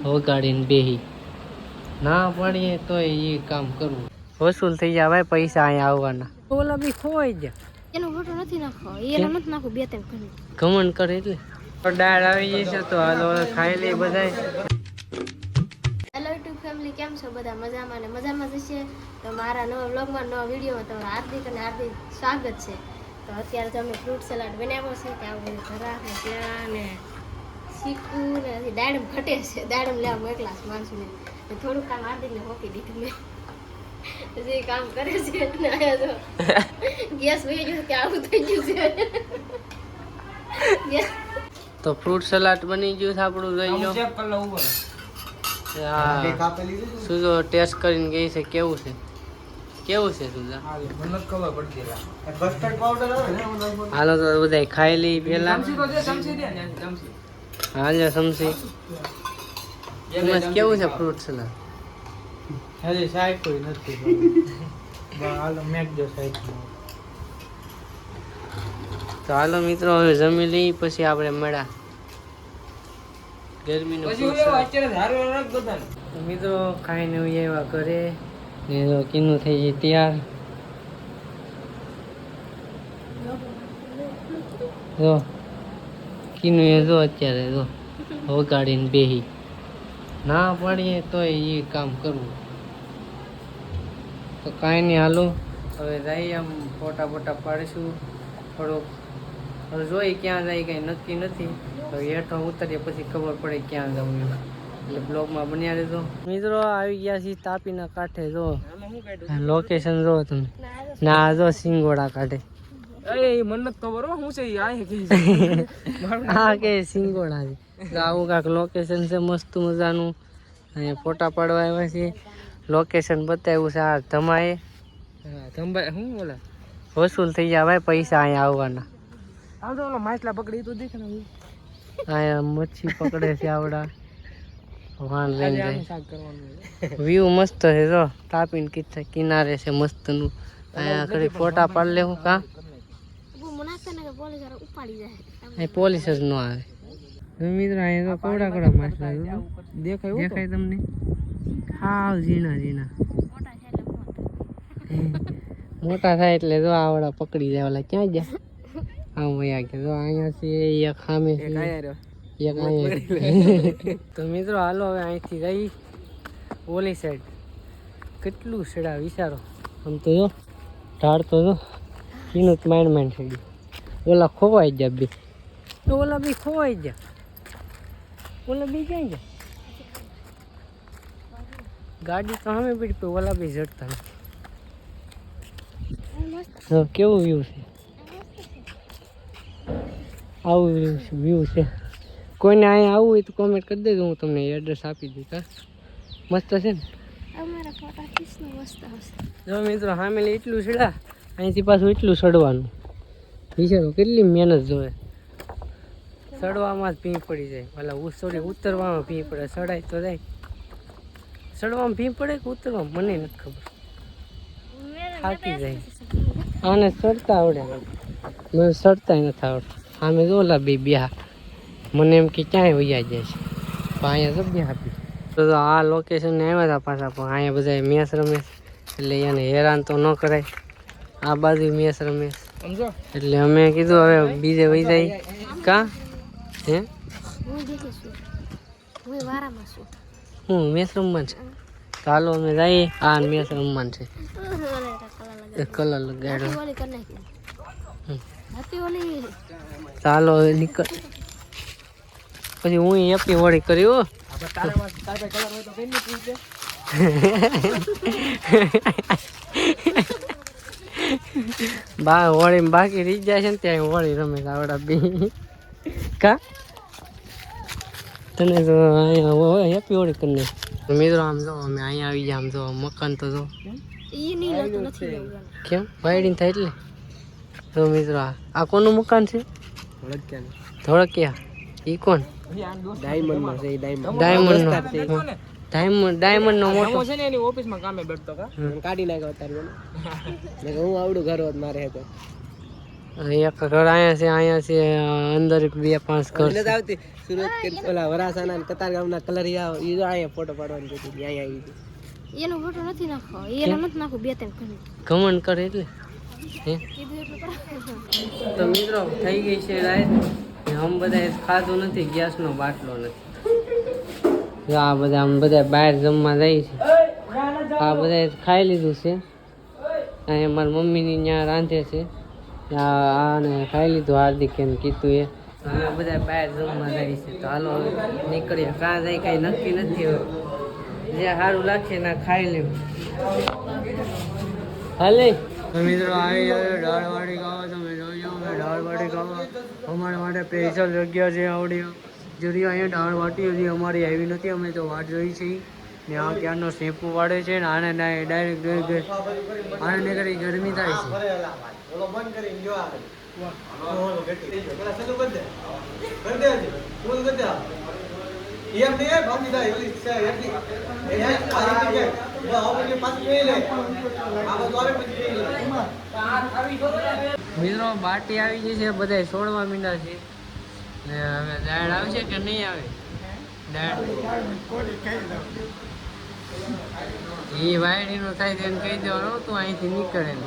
વગાડીને બેહી ના પડીએ તો એ કામ કરવું વસૂલ થઈ જાય ભાઈ પૈસા અહીંયા આવવાના ઓલા બી ખોવાઈ ગયા એનો ફોટો નથી નાખો એનો નથી નાખો બે ત્રણ કરી ઘમંડ કરે એટલે દાળ આવી જશે તો હાલો ખાઈ લઈ બધાય હેલો યુટ્યુબ ફેમિલી કેમ છો બધા મજામાં ને મજામાં જશે તો મારા નવા વ્લોગમાં નવા વિડીયોમાં તમારું હાર્દિક અને હાર્દિક સ્વાગત છે તો અત્યારે તો અમે ફ્રૂટ સલાડ બનાવ્યો છે કે આવું બધું ખરા ને ત્યાં ને શીખુ ને દાડમ ઘટે છે દાડમ લેવા મોકલા છે માણસોને થોડુંક કામ હાર્દિકને મોકલી દીધું મેં જે કામ કરે છે એટલે આયા તો ગેસ વહી ગયો કે આવું થઈ ગયું છે તો ફ્રૂટ સલાડ બની ગયું છે આપણું જોઈ લો સુજો ટેસ્ટ કરીને ગઈ છે કેવું છે સુજા હાલો તો બધા ખાઈ લઈ પેલા હાલો સમસી કેવું છે ફ્રૂટ સલાડ હજી સાહેબ કોઈ નથી હાલો મેકજો સાહેબ તો હાલો મિત્રો હવે જમી લઈ પછી આપણે મળ્યા ગરમીનો મિત્રો ખાઈને એવા ઘરે ને કીનું થઈ જાય તૈયાર જો કીનું એ જો અત્યારે જો વગાડીને બેહી ના પડીએ તો એ કામ કરવું તો કાંઈ નહીં હાલો હવે જઈએ આમ ફોટા પાડીશું થોડુંક હવે જોઈ ક્યાં જાય કંઈ નક્કી નથી તો હેઠો ઉતરીએ પછી ખબર પડે ક્યાં જવું એટલે બ્લોગમાં બન્યા રહેજો મિત્રો આવી ગયા છીએ તાપીના કાંઠે જો લોકેશન જો તમે ના જો સિંગોડા કાંઠે હા કે સિંગોડા છે આવું કાંક લોકેશન છે મસ્ત મજાનું અહીંયા ફોટા પાડવા આવ્યા છે લોકેશન બતાવ્યું છે આ ધમાએ શું બોલે વસૂલ થઈ જાય ભાઈ પૈસા અહીંયા આવવાના માછલા પકડી તો દેખ અહીંયા મચ્છી પકડે છે આવડા વાણ લઈને જાય વ્યૂ મસ્ત છે જો તાપીને કિનારે છે મસ્તનું અહીંયા ઘડી ફોટા પાડી લેવું કાં પોલીસ જ ન આવે મિત્રો અહીંયા તો કવડા માછલા દેખાય તમને હાવ ઝીણા મોટા થાય એટલે જો આવડા પકડી જાય ઓલા ક્યાં ગયા આમ વયા ગયા જો અહીંયા છે એક ખામે છે એક અહીંયા તો મિત્રો હાલો હવે અહીંથી જઈ ઓલી સાઈડ કેટલું સેડા વિચારો આમ તો જો ઢાળ તો જો એનું જ માંડ થઈ ગયું ઓલા ખોવાઈ ગયા બે તો ઓલા બી ખોવાઈ ગયા ઓલા બી ક્યાં ગયા ગાડી તો સામે પડી પણ ઓલા બી જડતા નથી કેવું વ્યૂ છે આવું વ્યૂ છે કોઈને અહીંયા આવવું હોય તો કોમેન્ટ કરી દેજો હું તમને એડ્રેસ આપી દઉં કા મસ્ત છે ને જો મિત્રો સામે એટલું ચડ્યા અહીંથી પાછું એટલું ચડવાનું વિચારો કેટલી મહેનત જોવે ચડવામાં જ ભી પડી જાય ભલા સોરી ઉતરવામાં ભી પડે ચડાય તો જાય ચડવામાં ભી પડે કે ઉતરવામાં મને નથી ખબર થાકી જાય આને ચડતા આવડે મને ચડતા નથી આવડતું આમે જોલા બે મને એમ કે ક્યાંય વૈયા જાય છે પણ અહીંયા સબ આપી તો આ લોકેશનને આવ્યા હતા પાછા પણ અહીંયા બધા મેચ રમે એટલે એને હેરાન તો ન કરાય આ બાજુ મેચ રમે એટલે અમે કીધું હવે બીજે વહી જાય કા હે હું મેચ રમવાનું છે ચાલો અમે જઈએ આ મેચ રમવાનું છે કલર લગાડ્યો ચાલો હવે નીકળ પછી હું એપી વળી કર્યું વળી બાકી રહી જાય છે ને ત્યાં વળી રમે આવડા બી કા તને તો અહીંયા હેપી હોળી કરીને મિત્રો આમ જો અમે અહીંયા આવી ગયા આમ જો મકાન તો જો કેમ વાયડિંગ થાય એટલે તો મિત્રો આ કોનું મકાન છે ધોળકિયા ઈ કોણ ડાયમંડ નો મોટો છે ને એની ઓફિસમાં કામે બેઠતો કા કાઢી નાખ્યો અત્યારે હું આવડું ઘર હોત મારે હતો એક ઘર અહીંયા છે અંદર 2-5 ઘર નથી આવતી સુરત કે ઓલા વરાસાના ને કતાર ગામના કલરિયા ઈ જો અહીંયા ફોટો પાડવાની કીધી હતી, અહીંયા આવી હતી. એનો ફોટો નથી નાખવો, એનો નથી નાખવો 2-3 ઘણી ઘમંડ કરે એટલે હે કીધું એટલું તો મિત્રો થઈ ગઈ છે રાત ને આમ બધા ખાધું નથી, ગેસનો બાટલો નથી. જો આ બધા આમ બધા બહાર જમવા જાય છે, આ બધા ખાઈ લીધું છે. અહીંયા મારી મમ્મીની ત્યાં રાંધે છે, આને ખાઈ લીધું હાર્દિક એને કીધું એ. અમે બધા બહાર જમવા જાય છે, તો હાલો હવે નીકળીએ. કાં જાય કાંઈ નક્કી નથી. હવે જે સારું લાગશે ને ખાઈ લેવું. હાલે મિત્રો આવી જાય દાળવાડી ખાવા, તમે જોઈ જાઓ દાળવાડી ખાવા અમારા માટે સ્પેશિયલ જગ્યા છે આવડી જરી. અહીંયા દાળવાટી હજી અમારી આવી નથી, અમે તો વાટ જોઈ છે ને આ ક્યારનો શેપુ વાળે છે ને આને ડાયરેક્ટ આને નીકળી ગરમી થાય છે. મિત્રો બાટી આવી ગઈ છે, બધા છોડવા મીંડા છે ને હવે દાળ આવશે કે નહીં આવે? દાળ એ વાયડીનું થાય તેને કહી દેવાનું તું અહીંથી નીકળે ને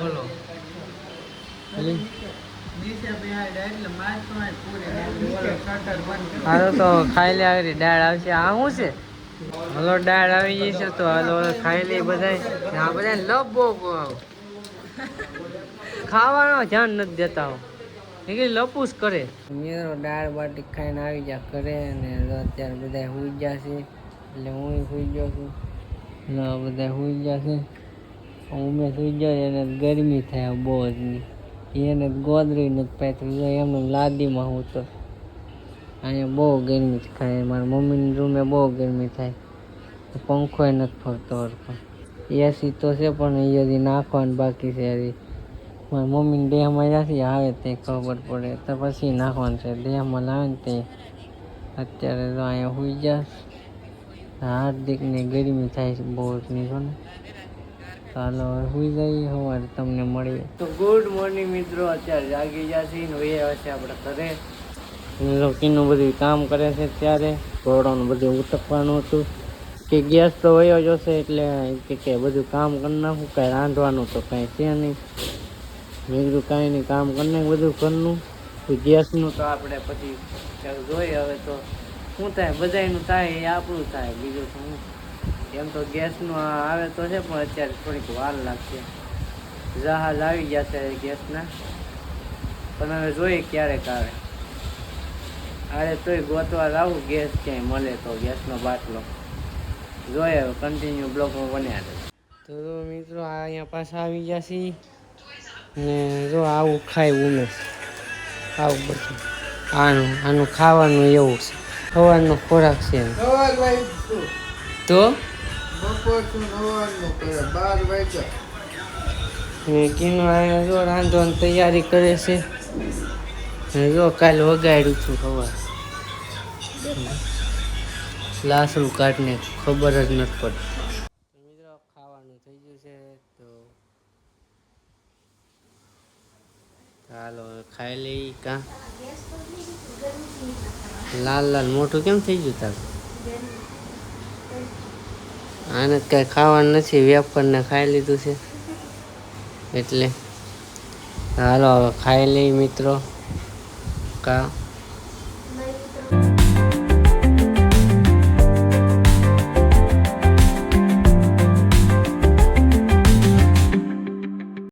બોલો. હાલો તો ખાઈ લે આવી દાળ આવશે. આ શું છે? હલો દાળ આવી ગઈ છે તો હાલો ખાઈ લે બધા. આ બધા લબો ખાવાનો ધ્યાન નથી દેતા હો, એ લપુસ કરે. મિત્રો દાળ બાટી ખાઈને આવી જા કરે ને અત્યારે બધા સુઈ ગયા છે એટલે હું સુઈ ગયો છું. બધા સુઈ ગયા છે, ઉમે સુઈ ગયો. એને ગરમી થાય બહુ જ નહીં, એને ગોદરી નથી પાથરી, એમને લાદીમાં હું તો અહીંયા બહુ ગરમી થાય. મારા મમ્મીના રૂમે બહુ ગરમી થાય, પંખો નથી ફરતો હરખો. એસી તો છે પણ એ હજી નાખવાનું બાકી છે. હજી મારી મમ્મીને દેહમાં જશે આવે તે ખબર પડે તો પછી નાખવાનું છે. દેહમાં લાવે ને તે અત્યારે તો અહીંયા સુઈ જશે. હાર્દિકને ગરમી થાય છે બહુ જ નહીં ને. ચાલો સુઈ જઈએ, સવારે તમને મળીએ. તો ગુડ મોર્નિંગ મિત્રો, અત્યારે જાગી જશે ને વહી છે આપણે ઘરે. લોકોનું બધું કામ કરે છે ત્યારે ઘોડાનું બધું ઉતકવાનું હતું કે ગેસ તો વયો જશે એટલે કે બધું કામ કરી નાખું. કાંઈ રાંધવાનું તો કાંઈ છે નહીં. મેં કીધું કાંઈ નહીં, કામ કરી નાખ બધું ઘરનું. ગેસનું તો આપણે પછી જોઈએ હવે તો શું થાય, બધાનું થાય એ આપણું થાય, બીજું તો શું. એમ તો ગેસનું આવે તો છે પણ અત્યારે થોડીક વાર લાગશે. જહાજ આવી ગયા છે ગેસના, પણ હવે જોઈએ ક્યારેક આવે. અરે તોય ગોતવા લાવું ગેસ ક્યાંય મળે તો ગેસનો બાટલો. જોઈએ હવે કન્ટિન્યુ બ્લોકમાં બન્યા રહે. તો મિત્રો અહીંયા પાછા આવી ગયા છીએ ને જો આવું ખાય ઉમેશ, આવું બધું આનું ખાવાનું એવું છે. સવારનો ખોરાક છે તો કીનો અહીંયા જો રાંધવાની તૈયારી કરે છે. જો કાલે વગાડ્યું છું સવાર, લાસડું કાઢને ખબર જ નથી પડતી. મિત્રો ખાવાનું થઈ ગયું છે તો ચાલો ખાઈ લઈ. કાં લાલ લાલ મોટું કેમ થઈ ગયું તારું? આને કાંઈ ખાવાનું નથી, વેફરને ખાઈ લીધું છે એટલે. હાલો હવે ખાઈ લઈ મિત્રો. કા